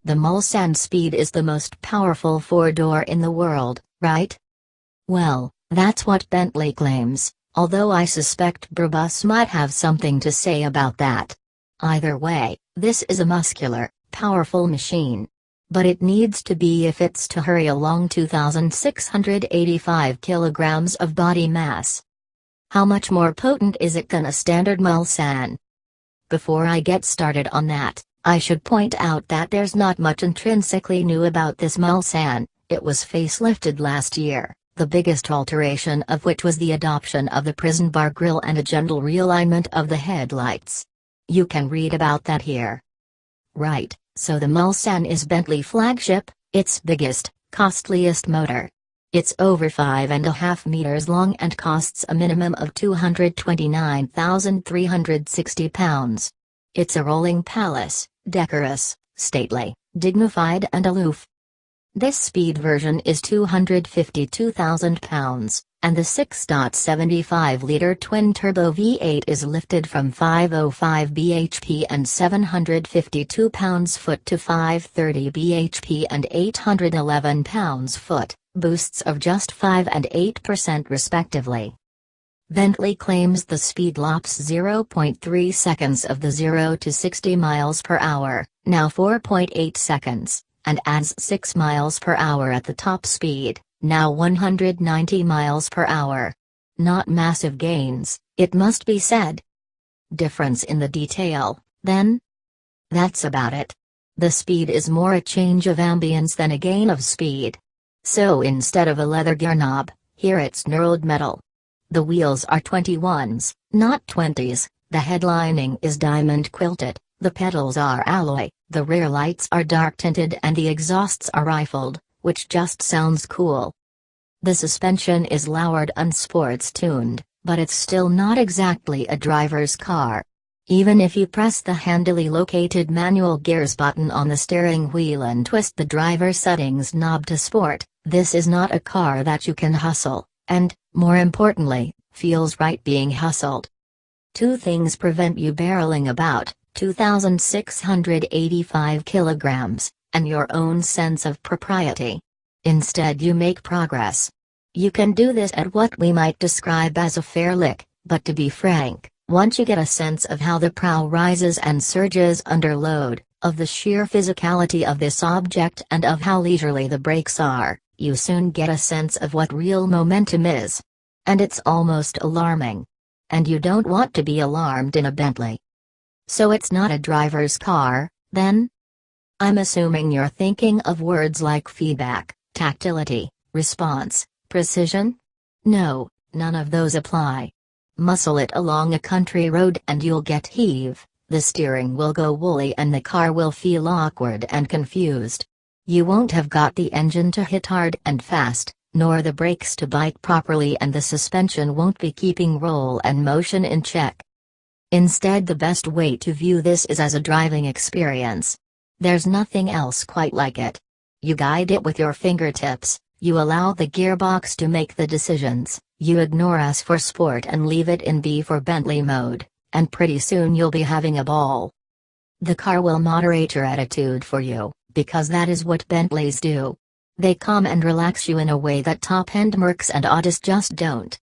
The Mulsanne Speed is the most powerful four-door in the world, right? Well, that's what Bentley claims, although I suspect Brabus might have something to say about that. Either way, this is a muscular, powerful machine. But it needs to be if it's to hurry along 2,685 kilograms of body mass. How much more potent is it than a standard Mulsanne? Before I get started on that, I should point out that there's not much intrinsically new about this Mulsanne. It was facelifted last year, the biggest alteration of which was the adoption of the prison bar grille and a gentle realignment of the headlights. You can read about that here. Right, so the Mulsanne is Bentley flagship, its biggest, costliest motor. It's over 5.5 meters long and costs a minimum of £229,360. It's a rolling palace, decorous, stately, dignified and aloof. This speed version is £252,000, and the 6.75-liter twin-turbo V8 is lifted from 505 bhp and 752 pounds-foot to 530 bhp and 811 pounds-foot, boosts of just 5 and 8% respectively. Bentley claims the speed lops 0.3 seconds of the 0 to 60 miles per hour, now 4.8 seconds, and adds 6 miles per hour at the top speed, now 190 miles per hour. Not massive gains, it must be said. Difference in the detail, then? That's about it. The speed is more a change of ambience than a gain of speed. So instead of a leather gear knob, here it's knurled metal. The wheels are 21s, not 20s, the headlining is diamond quilted, the pedals are alloy, the rear lights are dark tinted and the exhausts are rifled, which just sounds cool. The suspension is lowered and sports tuned, but it's still not exactly a driver's car. Even if you press the handily located manual gears button on the steering wheel and twist the driver settings knob to sport, this is not a car that you can hustle, and, more importantly, feels right being hustled. Two things prevent you barreling about, 2,685 kilograms, and your own sense of propriety. Instead you make progress. You can do this at what we might describe as a fair lick, but to be frank, once you get a sense of how the prow rises and surges under load, of the sheer physicality of this object and of how leisurely the brakes are, you soon get a sense of what real momentum is. And it's almost alarming. And you don't want to be alarmed in a Bentley. So it's not a driver's car, then? I'm assuming you're thinking of words like feedback, tactility, response, precision? No, none of those apply. Muscle it along a country road and you'll get heave, the steering will go woolly and the car will feel awkward and confused. You won't have got the engine to hit hard and fast, nor the brakes to bite properly, and the suspension won't be keeping roll and motion in check. Instead, the best way to view this is as a driving experience. There's nothing else quite like it. You guide it with your fingertips, you allow the gearbox to make the decisions, you ignore S for sport and leave it in B for Bentley mode, and pretty soon you'll be having a ball. The car will moderate your attitude for you, because that is what Bentleys do. They calm and relax you in a way that top-end Mercs and Audis just don't.